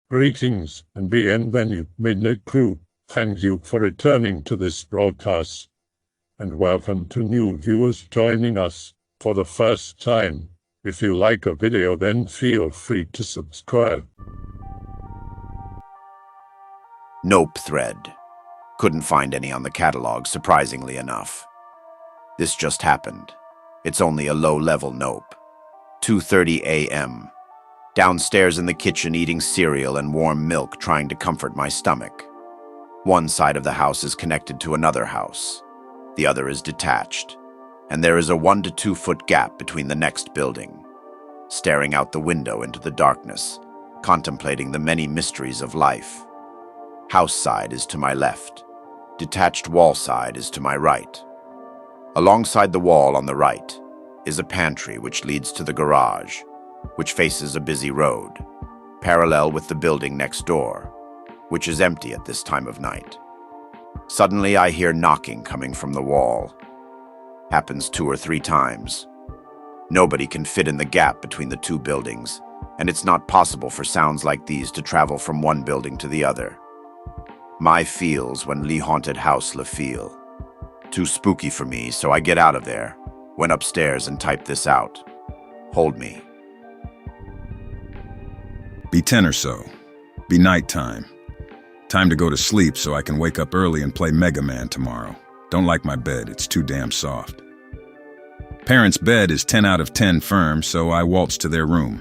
Greetings and bienvenue, Midnight Crew. Thank you for returning to this broadcast. And welcome to new viewers joining us for the first time. If you like a video, then feel free to subscribe. Nope thread. Couldn't find any on the catalog, surprisingly enough. This just happened. It's only a low-level nope. 2:30 a.m. Downstairs in the kitchen eating cereal and warm milk, trying to comfort my stomach. One side of the house is connected to another house. The other is detached. And there is a 1 to 2 foot gap between the next building. Staring out the window into the darkness, contemplating the many mysteries of life. House side is to my left. Detached wall side is to my right. Alongside the wall on the right is a pantry which leads to the garage, which faces a busy road, parallel with the building next door, which is empty at this time of night. Suddenly I hear knocking coming from the wall. Happens 2 or 3 times. Nobody can fit in the gap between the 2 buildings, and it's not possible for sounds like these to travel from one building to the other. My feels when Lee haunted house la feel. Too spooky for me, so I get out of there, went upstairs and typed this out. Hold me. Be 10 or so. Be nighttime. Time to go to sleep so I can wake up early and play Mega Man tomorrow. Don't like my bed, it's too damn soft. Parents' bed is 10 out of 10 firm, so I waltz to their room.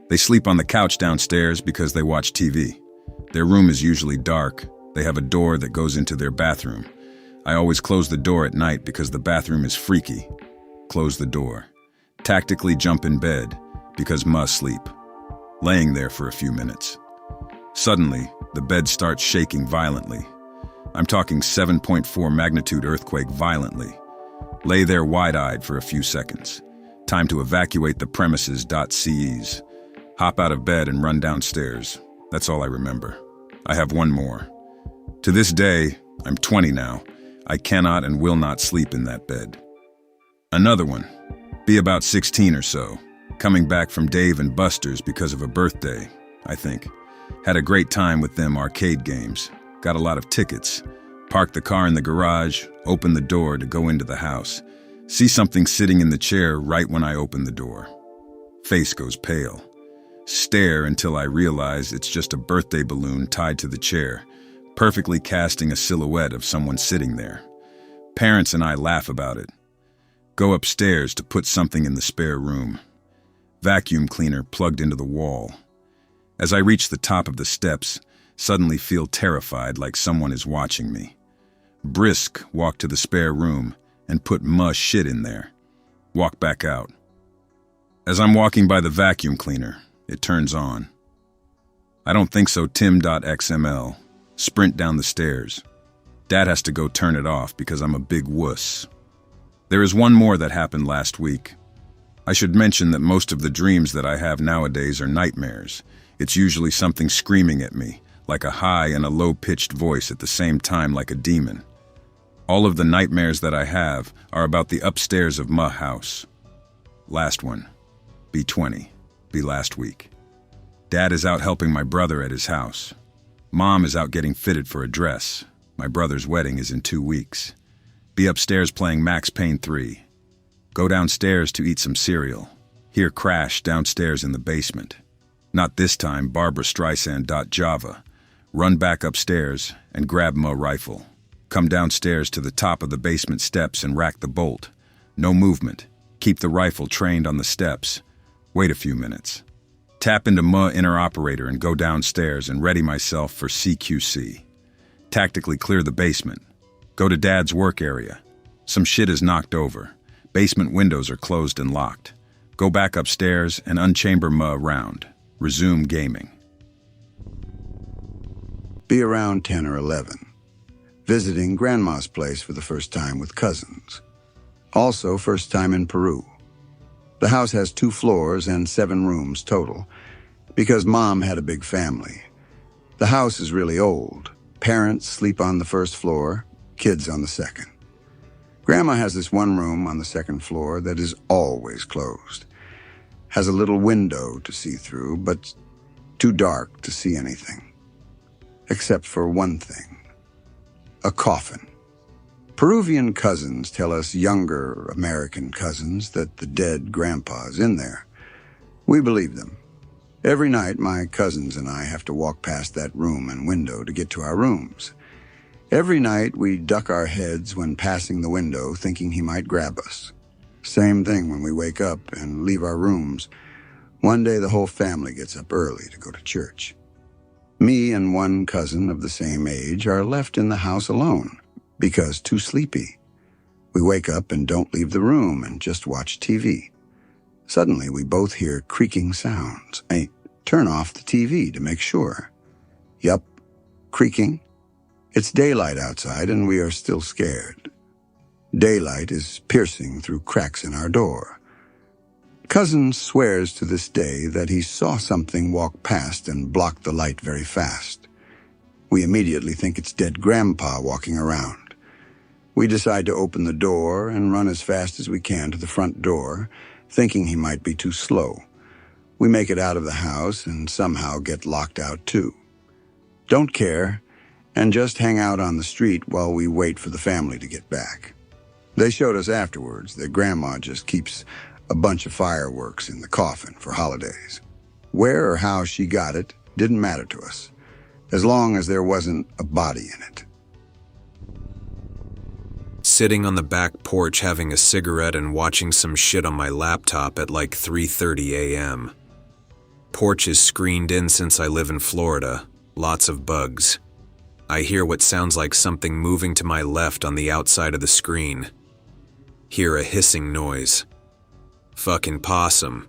They sleep on the couch downstairs because they watch TV. Their room is usually dark. They have a door that goes into their bathroom. I always close the door at night because the bathroom is freaky. Close the door. Tactically jump in bed because Muh Sleep. Laying there for a few minutes. Suddenly, the bed starts shaking violently. I'm talking 7.4 magnitude earthquake violently. Lay there wide-eyed for a few seconds. Time to evacuate the premises.ces. Hop out of bed and run downstairs. That's all I remember. I have one more. To this day, I'm 20 now. I cannot and will not sleep in that bed. Another one. Be about 16 or so. Coming back from Dave and Buster's because of a birthday, I think. Had a great time with them arcade games. Got a lot of tickets. Parked the car in the garage, opened the door to go into the house. See something sitting in the chair right when I open the door. Face goes pale. Stare until I realize it's just a birthday balloon tied to the chair, perfectly casting a silhouette of someone sitting there. Parents and I laugh about it. Go upstairs to put something in the spare room. Vacuum cleaner plugged into the wall. As I reach the top of the steps, suddenly feel terrified like someone is watching me. Brisk walk to the spare room and put Muh shit in there. Walk back out. As I'm walking by the vacuum cleaner, it turns on. I don't think so, Tim.xml. Sprint down the stairs. Dad has to go turn it off because I'm a big wuss. There is one more that happened last week. I should mention that most of the dreams that I have nowadays are nightmares. It's usually something screaming at me, like a high and a low-pitched voice at the same time like a demon. All of the nightmares that I have are about the upstairs of Muh house. Last one. Be 20. Be last week. Dad is out helping my brother at his house. Mom is out getting fitted for a dress. My brother's wedding is in 2 weeks. Be upstairs playing Max Payne 3. Go downstairs to eat some cereal. Hear crash downstairs in the basement. Not this time, Barbara Streisand.java. Run back upstairs and grab Muh rifle. Come downstairs to the top of the basement steps and rack the bolt. No movement. Keep the rifle trained on the steps. Wait a few minutes. Tap into Muh inner operator and go downstairs and ready myself for CQC. Tactically clear the basement. Go to Dad's work area. Some shit is knocked over. Basement windows are closed and locked. Go back upstairs and unchamber Muh around. Resume gaming. Be around 10 or 11. Visiting Grandma's place for the first time with cousins. Also first time in Peru. The house has 2 floors and 7 rooms total, because Mom had a big family. The house is really old. Parents sleep on the first floor, kids on the second. Grandma has this one room on the second floor that is always closed. Has a little window to see through, but too dark to see anything. Except for one thing. A coffin. Peruvian cousins tell us younger American cousins that the dead grandpa's in there. We believe them. Every night, my cousins and I have to walk past that room and window to get to our rooms. Every night, we duck our heads when passing the window, thinking he might grab us. Same thing when we wake up and leave our rooms. One day, the whole family gets up early to go to church. Me and one cousin of the same age are left in the house alone because too sleepy. We wake up and don't leave the room and just watch TV. Suddenly, we both hear creaking sounds. I turn off the TV to make sure. Yup, creaking. It's daylight outside and we are still scared. Daylight is piercing through cracks in our door. Cousin swears to this day that he saw something walk past and block the light very fast. We immediately think it's dead Grandpa walking around. We decide to open the door and run as fast as we can to the front door, thinking he might be too slow. We make it out of the house and somehow get locked out too. Don't care, and just hang out on the street while we wait for the family to get back. They showed us afterwards that Grandma just keeps a bunch of fireworks in the coffin for holidays. Where or how she got it didn't matter to us, as long as there wasn't a body in it. Sitting on the back porch having a cigarette and watching some shit on my laptop at like 3:30 a.m. Porch is screened in since I live in Florida. Lots of bugs. I hear what sounds like something moving to my left on the outside of the screen. Hear a hissing noise. Fucking possum.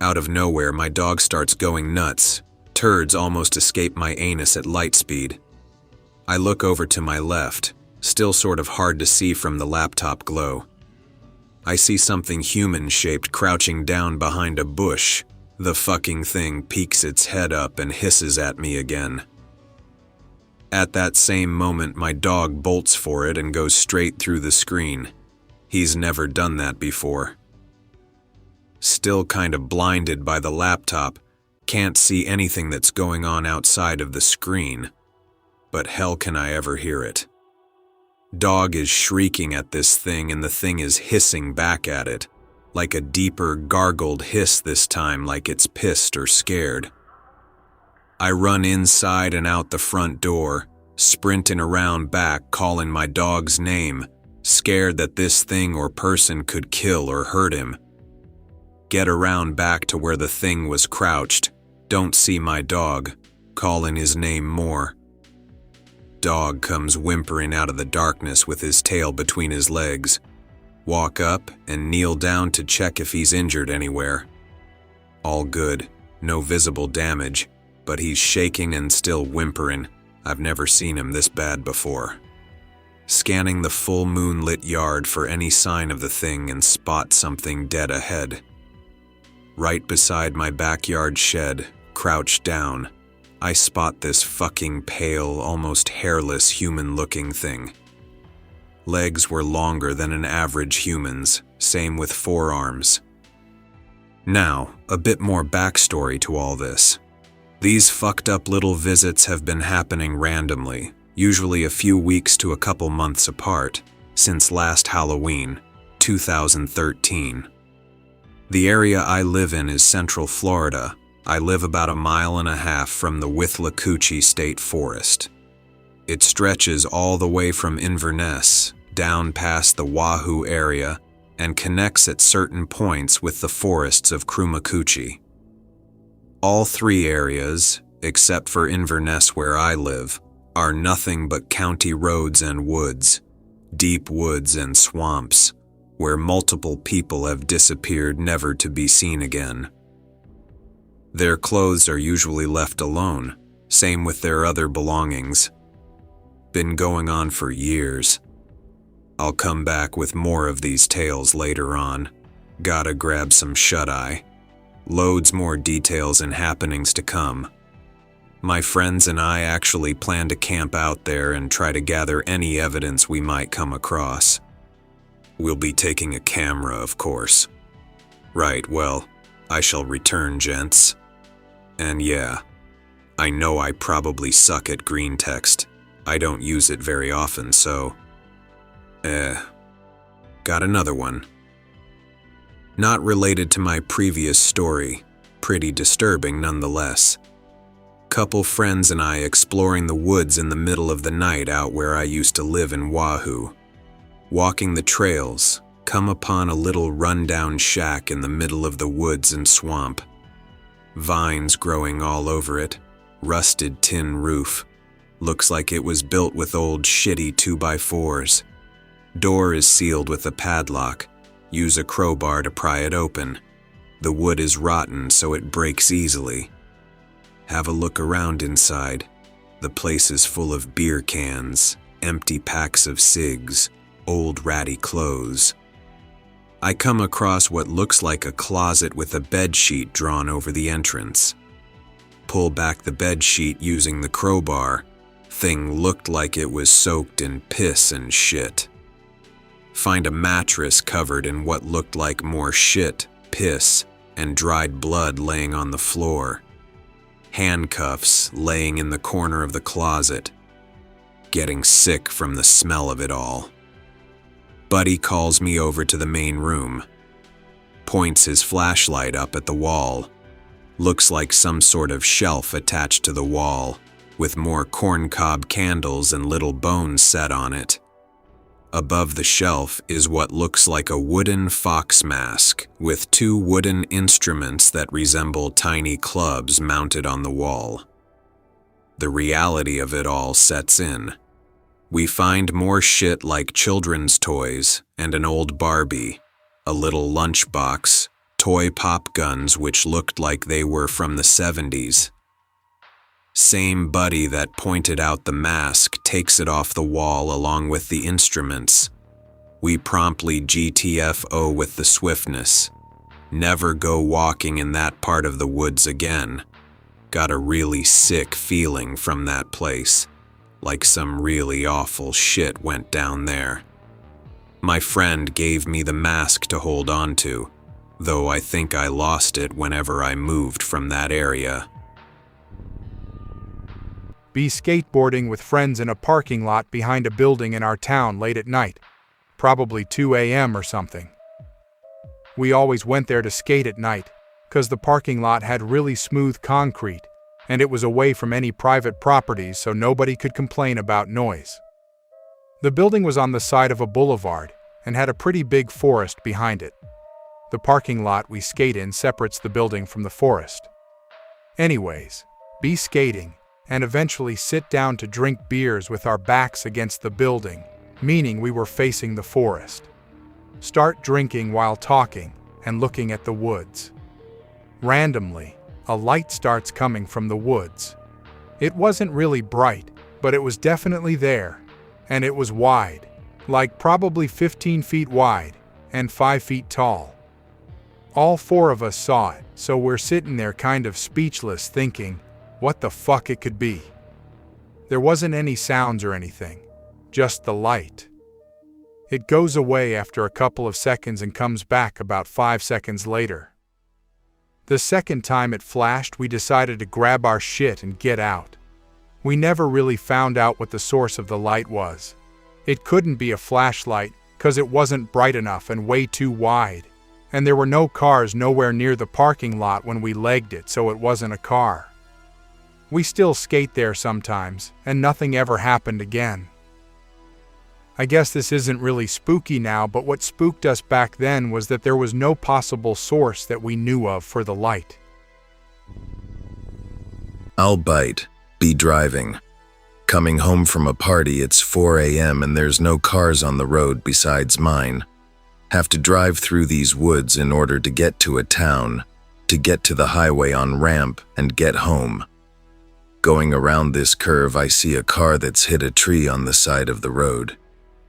Out of nowhere, my dog starts going nuts. Turds almost escape my anus at light speed. I look over to my left. Still sort of hard to see from the laptop glow. I see something human-shaped crouching down behind a bush. The fucking thing peeks its head up and hisses at me again. At that same moment, my dog bolts for it and goes straight through the screen. He's never done that before. Still kind of blinded by the laptop, can't see anything that's going on outside of the screen. But hell can I ever hear it. Dog is shrieking at this thing and the thing is hissing back at it, like a deeper gargled hiss this time, like it's pissed or scared. I run inside and out the front door, sprinting around back calling my dog's name, scared that this thing or person could kill or hurt him. Get around back to where the thing was crouched, don't see my dog, calling his name more. Dog comes whimpering out of the darkness with his tail between his legs. Walk up and kneel down to check if he's injured anywhere. All good, no visible damage, but he's shaking and still whimpering. I've never seen him this bad before. Scanning the full moonlit yard for any sign of the thing and spot something dead ahead. Right beside my backyard shed, crouched down, I spot this fucking pale, almost hairless human-looking thing. Legs were longer than an average human's, same with forearms. Now, a bit more backstory to all this. These fucked up little visits have been happening randomly, usually a few weeks to a couple months apart, since last Halloween, 2013. The area I live in is Central Florida. I live about 1.5 miles from the Withlacoochee State Forest. It stretches all the way from Inverness, down past the Wahoo area, and connects at certain points with the forests of Crumacoochee. All three areas, except for Inverness where I live, are nothing but county roads and woods, deep woods and swamps, where multiple people have disappeared never to be seen again. Their clothes are usually left alone, same with their other belongings. Been going on for years. I'll come back with more of these tales later on. Gotta grab some shut-eye. Loads more details and happenings to come. My friends and I actually plan to camp out there and try to gather any evidence we might come across. We'll be taking a camera, of course. Right, well, I shall return, gents. And yeah, I know I probably suck at Greentext. I don't use it very often, so... Got another one. Not related to my previous story, pretty disturbing nonetheless. Couple friends and I exploring the woods in the middle of the night out where I used to live in Wahoo. Walking the trails, come upon a little rundown shack in the middle of the woods and swamp. Vines growing all over it, rusted tin roof. Looks like it was built with old shitty 2x4s. Door is sealed with a padlock. Use a crowbar to pry it open. The wood is rotten so it breaks easily. Have a look around inside. The place is full of beer cans, empty packs of cigs, old ratty clothes. I come across what looks like a closet with a bedsheet drawn over the entrance. Pull back the bedsheet using the crowbar. Thing looked like it was soaked in piss and shit. Find a mattress covered in what looked like more shit, piss, and dried blood laying on the floor. Handcuffs laying in the corner of the closet. Getting sick from the smell of it all. Buddy calls me over to the main room. Points his flashlight up at the wall. Looks like some sort of shelf attached to the wall, with more corncob candles and little bones set on it. Above the shelf is what looks like a wooden fox mask with two wooden instruments that resemble tiny clubs mounted on the wall. The reality of it all sets in. We find more shit like children's toys and an old Barbie, a little lunchbox, toy pop guns which looked like they were from the 70s. Same buddy that pointed out the mask takes it off the wall along with the instruments. We promptly GTFO with the swiftness. Never go walking in that part of the woods again. Got a really sick feeling from that place, like some really awful shit went down there. My friend gave me the mask to hold on to, though I think I lost it whenever I moved from that area. Be skateboarding with friends in a parking lot behind a building in our town late at night, probably 2 a.m. or something. We always went there to skate at night, 'cause the parking lot had really smooth concrete, and it was away from any private properties so nobody could complain about noise. The building was on the side of a boulevard and had a pretty big forest behind it. The parking lot we skate in separates the building from the forest. Anyways, be skating, and eventually sit down to drink beers with our backs against the building, meaning we were facing the forest. Start drinking while talking and looking at the woods. Randomly, a light starts coming from the woods. It wasn't really bright, but it was definitely there, and it was wide, like probably 15 feet wide and 5 feet tall. All four of us saw it, so we're sitting there kind of speechless thinking, what the fuck it could be. There wasn't any sounds or anything, just the light. It goes away after a couple of seconds and comes back about 5 seconds later. The second time it flashed, we decided to grab our shit and get out. We never really found out what the source of the light was. It couldn't be a flashlight, 'cause it wasn't bright enough and way too wide. And there were no cars nowhere near the parking lot when we legged it, so it wasn't a car. We still skate there sometimes, and nothing ever happened again. I guess this isn't really spooky now, but what spooked us back then was that there was no possible source that we knew of for the light. I'll bite. Be driving. Coming home from a party, it's 4 a.m. and there's no cars on the road besides mine. Have to drive through these woods in order to get to a town, to get to the highway on ramp and get home. Going around this curve, I see a car that's hit a tree on the side of the road.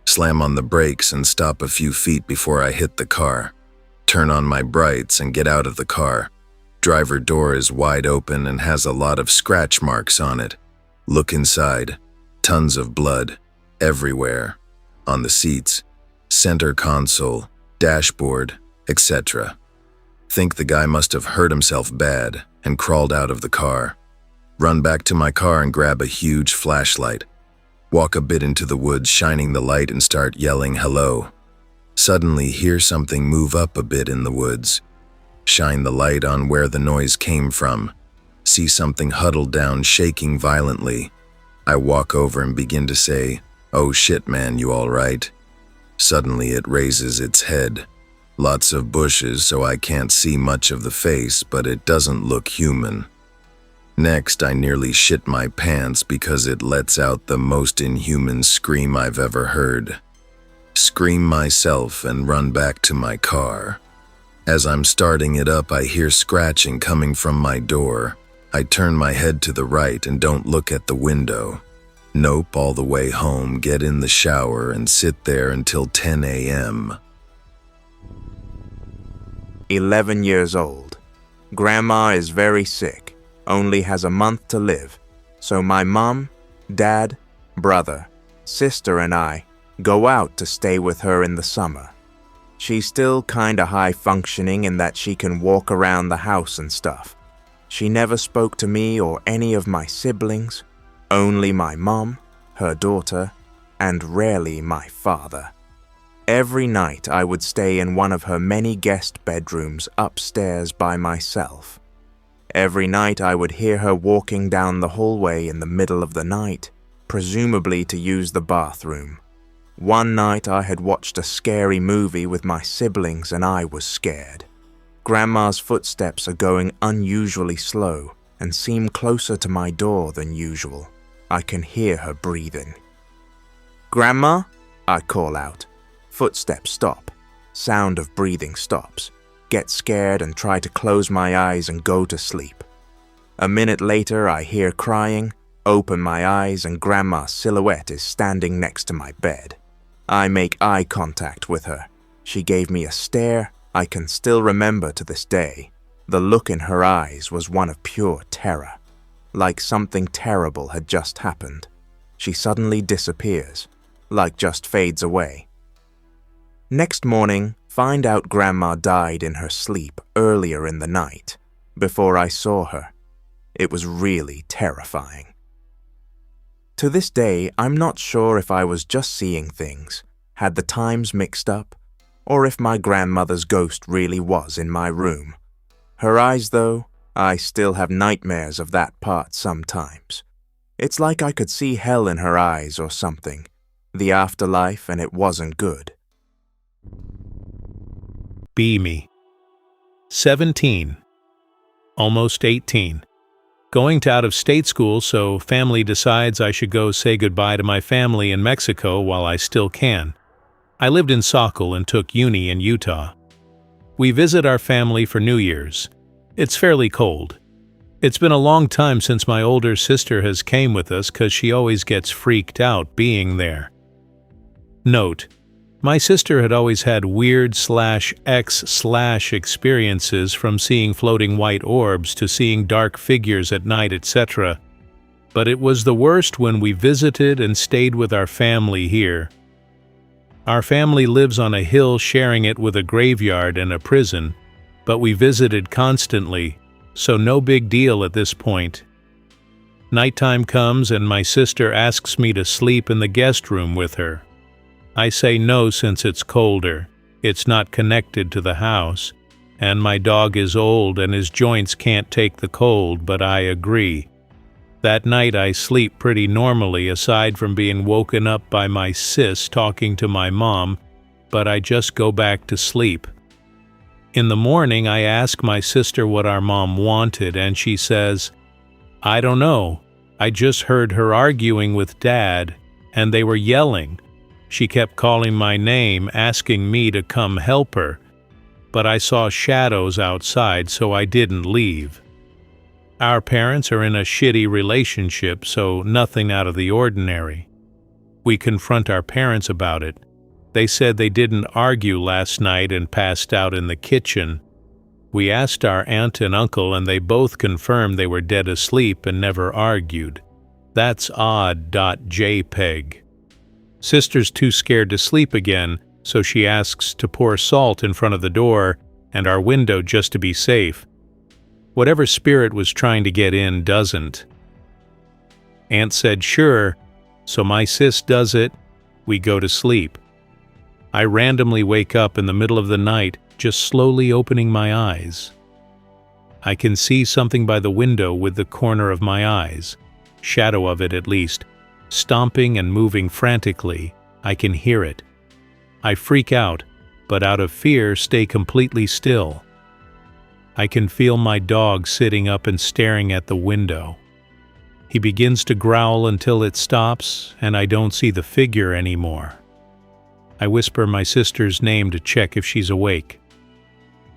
Slam on the brakes and stop a few feet before I hit the car. Turn on my brights and get out of the car. Driver door is wide open and has a lot of scratch marks on it. Look inside. Tons of blood. Everywhere. On the seats. Center console. Dashboard. Etc. Think the guy must have hurt himself bad and crawled out of the car. Run back to my car and grab a huge flashlight. Walk a bit into the woods, shining the light, and start yelling hello. Suddenly hear something move up a bit in the woods. Shine the light on where the noise came from. See something huddled down, shaking violently. I walk over and begin to say, "Oh shit, man, you all right?" Suddenly it raises its head. Lots of bushes, so I can't see much of the face, but it doesn't look human. Next, I nearly shit my pants because it lets out the most inhuman scream I've ever heard. Scream myself and run back to my car. As I'm starting it up, I hear scratching coming from my door. I turn my head to the right and don't look at the window. Nope, all the way home, get in the shower and sit there until 10 a.m. 11 years old. Grandma is very sick, only has a month to live, so my mom, dad, brother, sister and I go out to stay with her in the summer. She's still kinda high functioning in that she can walk around the house and stuff. She never spoke to me or any of my siblings, only my mom, her daughter, and rarely my father. Every night I would stay in one of her many guest bedrooms upstairs by myself. Every night I would hear her walking down the hallway in the middle of the night, presumably to use the bathroom. One night I had watched a scary movie with my siblings and I was scared. Grandma's footsteps are going unusually slow and seem closer to my door than usual. I can hear her breathing. "Grandma?" I call out. Footsteps stop. Sound of breathing stops. Get scared and try to close my eyes and go to sleep. A minute later I hear crying, open my eyes, and Grandma's silhouette is standing next to my bed. I make eye contact with her. She gave me a stare I can still remember to this day. The look in her eyes was one of pure terror, like something terrible had just happened. She suddenly disappears, like just fades away. Next morning, find out Grandma died in her sleep earlier in the night, before I saw her. It was really terrifying. To this day, I'm not sure if I was just seeing things, had the times mixed up, or if my grandmother's ghost really was in my room. Her eyes, though, I still have nightmares of that part sometimes. It's like I could see hell in her eyes or something, the afterlife, and it wasn't good. Me. 17. Almost 18. Going to out-of-state school, so family decides I should go say goodbye to my family in Mexico while I still can. I lived in Saukal and took uni in Utah. We visit our family for New Year's. It's fairly cold. It's been a long time since my older sister has came with us because she always gets freaked out being there. Note: my sister had always had weird/X/experiences from seeing floating white orbs to seeing dark figures at night, etc. But it was the worst when we visited and stayed with our family here. Our family lives on a hill sharing it with a graveyard and a prison, but we visited constantly, so no big deal at this point. Nighttime comes and my sister asks me to sleep in the guest room with her. I say no since it's colder, it's not connected to the house, and my dog is old and his joints can't take the cold, but I agree. That night I sleep pretty normally aside from being woken up by my sis talking to my mom, but I just go back to sleep. In the morning I ask my sister what our mom wanted and she says, "I don't know, I just heard her arguing with Dad and they were yelling. She kept calling my name, asking me to come help her, but I saw shadows outside, so I didn't leave." Our parents are in a shitty relationship, so nothing out of the ordinary. We confront our parents about it. They said they didn't argue last night and passed out in the kitchen. We asked our aunt and uncle and they both confirmed they were dead asleep and never argued. That's odd.jpg. Sister's too scared to sleep again, so she asks to pour salt in front of the door, and our window just to be safe. Whatever spirit was trying to get in doesn't. Aunt said sure, so my sis does it. We go to sleep. I randomly wake up in the middle of the night, just slowly opening my eyes. I can see something by the window with the corner of my eyes, shadow of it at least, stomping and moving frantically. I can hear it. I freak out, but out of fear stay completely still. I can feel my dog sitting up and staring at the window. He begins to growl until it stops, and I don't see the figure anymore. I whisper my sister's name to check if she's awake.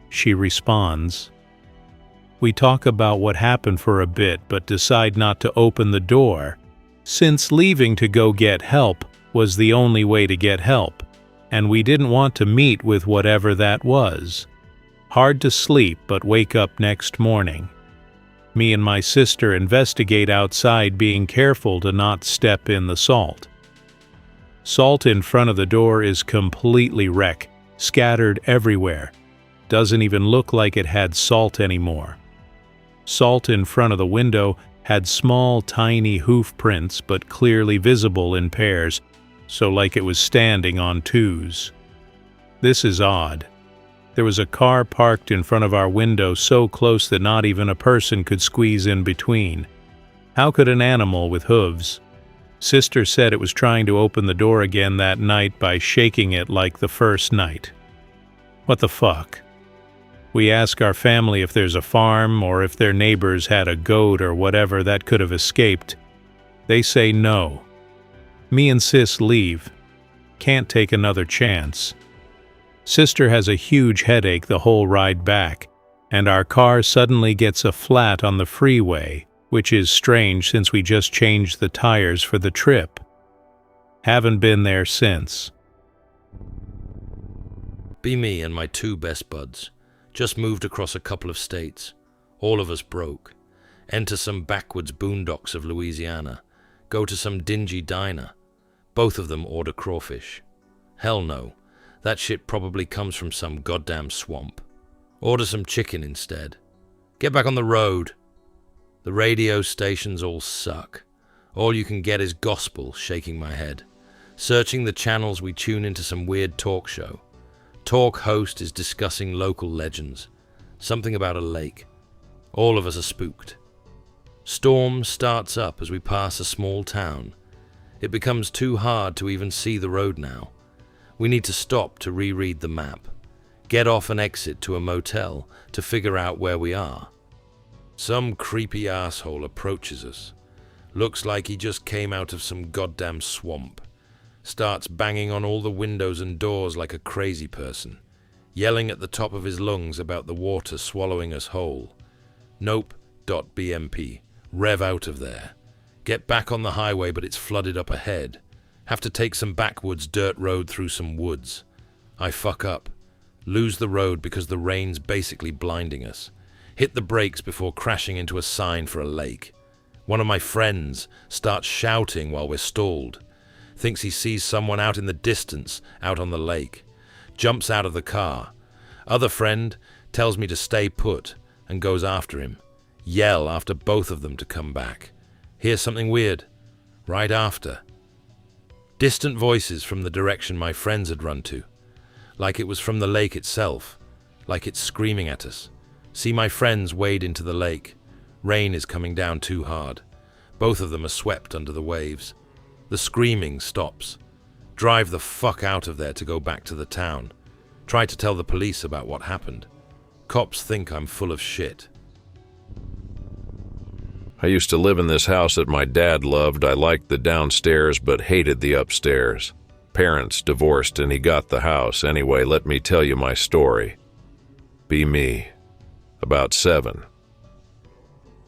She responds. We talk about what happened for a bit, but decide not to open the door, since leaving to go get help was the only way to get help, and we didn't want to meet with whatever that was. Hard to sleep, but wake up next morning. Me and my sister investigate outside, being careful to not step in the salt. Salt in front of the door is completely wrecked, scattered everywhere. Doesn't even look like it had salt anymore. Salt in front of the window had small, tiny hoof prints, but clearly visible in pairs, so like it was standing on twos. This is odd. There was a car parked in front of our window so close that not even a person could squeeze in between. How could an animal with hooves? Sister said it was trying to open the door again that night by shaking it like the first night. What the fuck? We ask our family if there's a farm or if their neighbors had a goat or whatever that could have escaped. They say no. Me and sis leave. Can't take another chance. Sister has a huge headache the whole ride back, and our car suddenly gets a flat on the freeway, which is strange since we just changed the tires for the trip. Haven't been there since. Be me and my two best buds. Just moved across a couple of states. All of us broke. Enter some backwoods boondocks of Louisiana. Go to some dingy diner. Both of them order crawfish. Hell no. That shit probably comes from some goddamn swamp. Order some chicken instead. Get back on the road. The radio stations all suck. All you can get is gospel, shaking my head. Searching the channels, we tune into some weird talk show. Talk host is discussing local legends. Something about a lake. All of us are spooked. Storm starts up as we pass a small town. It becomes too hard to even see the road now. We need to stop to reread the map. Get off and exit to a motel to figure out where we are. Some creepy asshole approaches us. Looks like he just came out of some goddamn swamp. Starts banging on all the windows and doors like a crazy person. Yelling at the top of his lungs about the water swallowing us whole. Nope.bmp. Rev out of there. Get back on the highway, but it's flooded up ahead. Have to take some backwoods dirt road through some woods. I fuck up. Lose the road because the rain's basically blinding us. Hit the brakes before crashing into a sign for a lake. One of my friends starts shouting while we're stalled. Thinks he sees someone out in the distance, out on the lake. Jumps out of the car. Other friend tells me to stay put and goes after him. Yell after both of them to come back. Hear something weird. Right after. Distant voices from the direction my friends had run to. Like it was from the lake itself. Like it's screaming at us. See my friends wade into the lake. Rain is coming down too hard. Both of them are swept under the waves. The screaming stops. Drive the fuck out of there to go back to the town. Try to tell the police about what happened. Cops think I'm full of shit. I used to live in this house that my dad loved. I liked the downstairs but hated the upstairs. Parents divorced and he got the house. Anyway, let me tell you my story. Be me. About 7.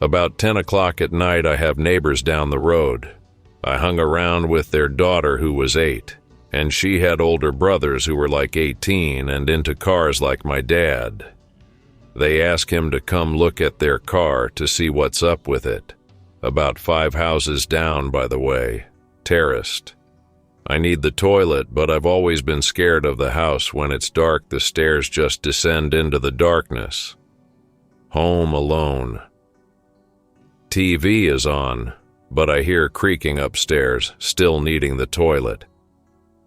About 10 o'clock at night, I have neighbors down the road. I hung around with their daughter who was 8, and she had older brothers who were like 18 and into cars like my dad. They asked him to come look at their car to see what's up with it. About 5 houses down, by the way. Terraced. I need the toilet, but I've always been scared of the house. When it's dark, the stairs just descend into the darkness. Home alone. TV is on, but I hear creaking upstairs, still needing the toilet.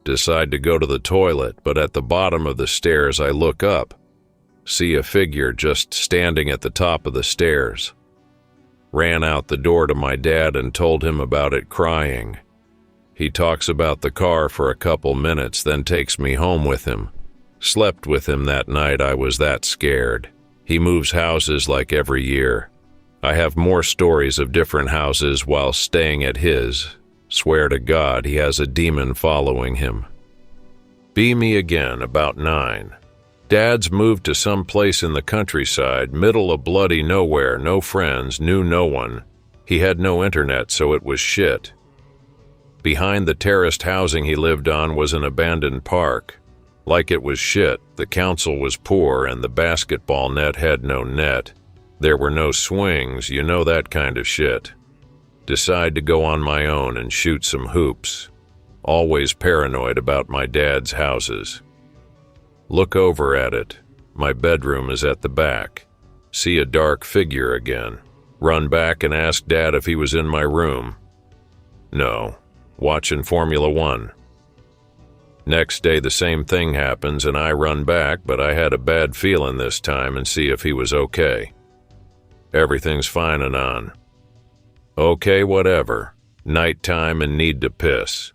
Decide to go to the toilet, but at the bottom of the stairs I look up, see a figure just standing at the top of the stairs. Ran out the door to my dad and told him about it, crying. He talks about the car for a couple minutes, then takes me home with him. Slept with him that night, I was that scared. He moves houses like every year. I have more stories of different houses while staying at his. Swear to God, he has a demon following him. Be me again, about 9. Dad's moved to some place in the countryside, middle of bloody nowhere, no friends, knew no one. He had no internet, so it was shit. Behind the terraced housing he lived on was an abandoned park. Like it was shit, the council was poor and the basketball net had no net. There were no swings, you know that kind of shit. Decide to go on my own and shoot some hoops. Always paranoid about my dad's houses. Look over at it. My bedroom is at the back. See a dark figure again. Run back and ask Dad if he was in my room. No. Watching Formula 1. Next day the same thing happens and I run back, but I had a bad feeling this time and see if he was okay. Everything's fine, Anon. Okay, whatever. Nighttime and need to piss.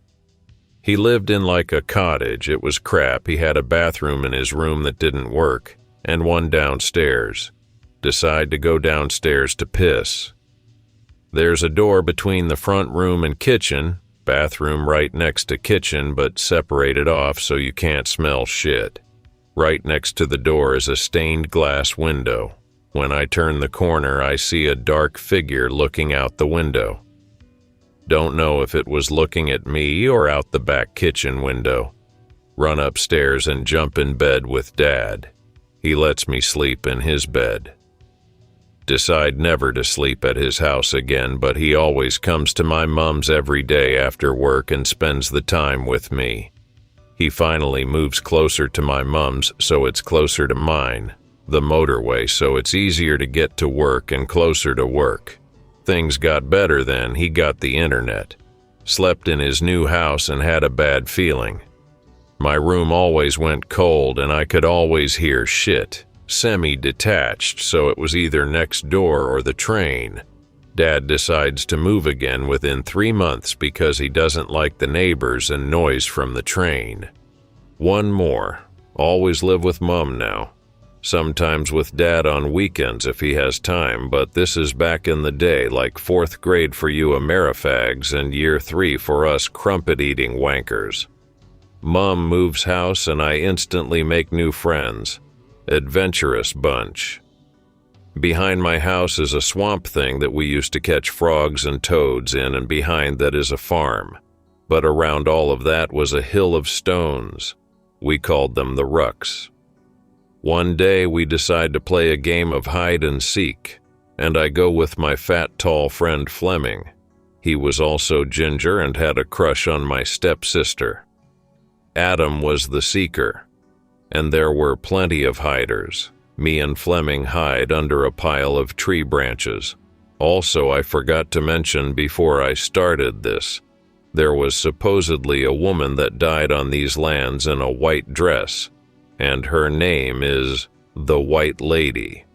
He lived in like a cottage. It was crap. He had a bathroom in his room that didn't work, and one downstairs. Decide to go downstairs to piss. There's a door between the front room and kitchen, bathroom right next to kitchen but separated off so you can't smell shit. Right next to the door is a stained glass window. When I turn the corner, I see a dark figure looking out the window. Don't know if it was looking at me or out the back kitchen window. Run upstairs and jump in bed with Dad. He lets me sleep in his bed. Decide never to sleep at his house again, but he always comes to my mom's every day after work and spends the time with me. He finally moves closer to my mom's, so it's closer to mine. The motorway, so it's easier to get to work and closer to work. Things got better then. He got the internet. Slept in his new house and had a bad feeling. My room always went cold and I could always hear shit. Semi-detached, so it was either next door or the train. Dad decides to move again within 3 months because he doesn't like the neighbors and noise from the train. One more. Always live with Mom now. Sometimes with Dad on weekends if he has time, but this is back in the day, like 4th grade for you Amerifags and year 3 for us crumpet-eating wankers. Mom moves house and I instantly make new friends. Adventurous bunch. Behind my house is a swamp thing that we used to catch frogs and toads in, and behind that is a farm. But around all of that was a hill of stones. We called them the Rucks. One day we decide to play a game of hide and seek, and I go with my fat, tall friend Fleming. He was also ginger and had a crush on my stepsister. Adam was the seeker, and there were plenty of hiders. Me and Fleming hide under a pile of tree branches. Also, I forgot to mention before I started this, there was supposedly a woman that died on these lands in a white dress, and her name is the White Lady.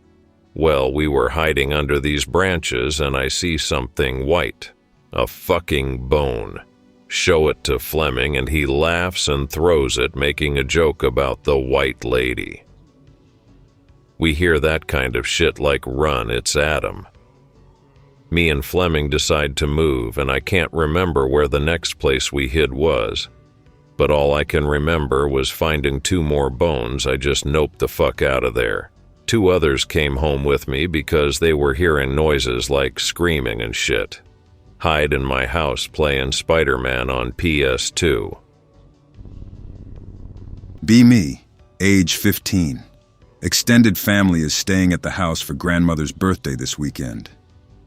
Well, we were hiding under these branches and I see something white. A fucking bone. Show it to Fleming and he laughs and throws it, making a joke about the White Lady. We hear that kind of shit like, run, it's Adam. Me and Fleming decide to move and I can't remember where the next place we hid was. But all I can remember was finding 2 more bones. I just noped the fuck out of there. 2 others came home with me because they were hearing noises like screaming and shit. Hide in my house playing Spider-Man on PS2. Be me, age 15. Extended family is staying at the house for grandmother's birthday this weekend.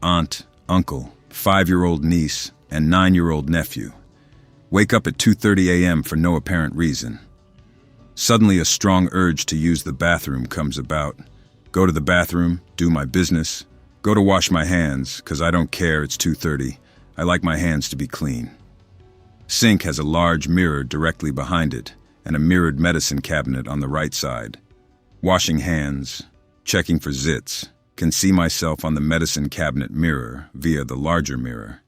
Aunt, uncle, 5-year-old niece, and 9-year-old nephew. Wake up at 2:30 a.m. for no apparent reason. Suddenly a strong urge to use the bathroom comes about. Go to the bathroom, do my business. Go to wash my hands, 'cause I don't care, it's 2:30. I like my hands to be clean. Sink has a large mirror directly behind it, and a mirrored medicine cabinet on the right side. Washing hands, checking for zits, can see myself on the medicine cabinet mirror via the larger mirror.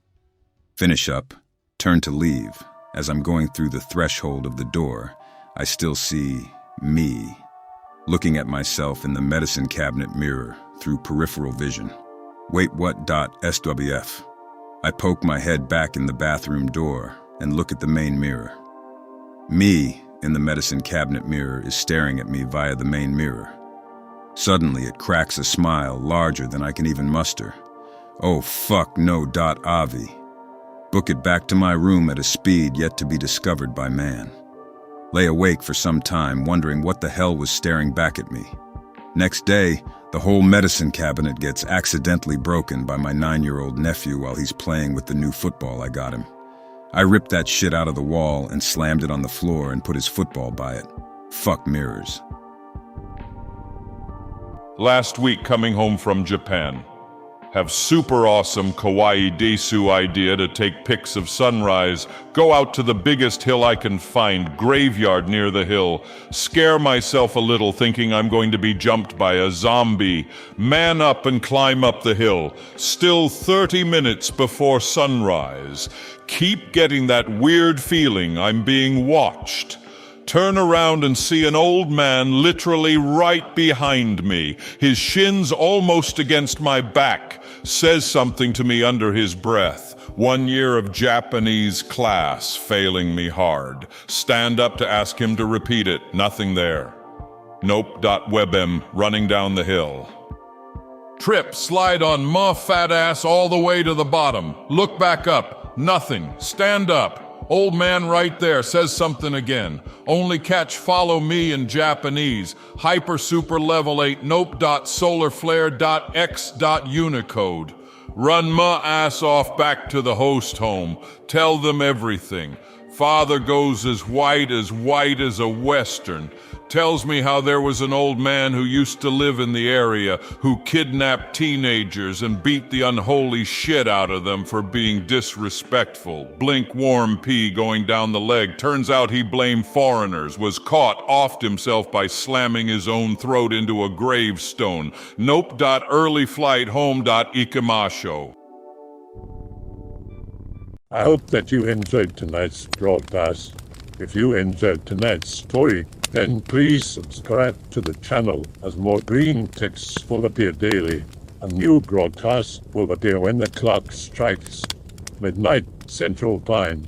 Finish up, turn to leave. As I'm going through the threshold of the door, I still see me, looking at myself in the medicine cabinet mirror through peripheral vision. Wait, what? SWF. I poke my head back in the bathroom door and look at the main mirror. Me in the medicine cabinet mirror is staring at me via the main mirror. Suddenly it cracks a smile larger than I can even muster. Oh fuck no. Avi. Book it back to my room at a speed yet to be discovered by man. Lay awake for some time wondering what the hell was staring back at me. Next day, the whole medicine cabinet gets accidentally broken by my 9-year-old nephew while he's playing with the new football I got him. I ripped that shit out of the wall and slammed it on the floor and put his football by it. Fuck mirrors. Last week coming home from Japan. Have super awesome kawaii desu idea to take pics of sunrise, go out to the biggest hill I can find, graveyard near the hill, scare myself a little thinking I'm going to be jumped by a zombie, man up and climb up the hill, still 30 minutes before sunrise, keep getting that weird feeling I'm being watched. Turn around and see an old man literally right behind me, his shins almost against my back, says something to me under his breath. 1 year of Japanese class failing me hard. Stand up to ask him to repeat it. Nothing there. Nope. Webm running down the hill. Trip, slide on Muh fat ass all the way to the bottom. Look back up. Nothing. Stand up. Old man right there says something again. Only catch follow me in Japanese. Hyper super level 8 nope. Solar flare x. Unicode. Run my ass off back to the host home. Tell them everything. Father goes as white as a western. Tells me how there was an old man who used to live in the area who kidnapped teenagers and beat the unholy shit out of them for being disrespectful. Blink warm pee going down the leg. Turns out he blamed foreigners. Was caught, offed himself by slamming his own throat into a gravestone. Nope. Early flight home. Ikimasho. I hope that you enjoyed tonight's broadcast. If you enjoyed tonight's story, then please subscribe to the channel as more Greentext will appear daily. A new broadcast will appear when the clock strikes midnight Central Time.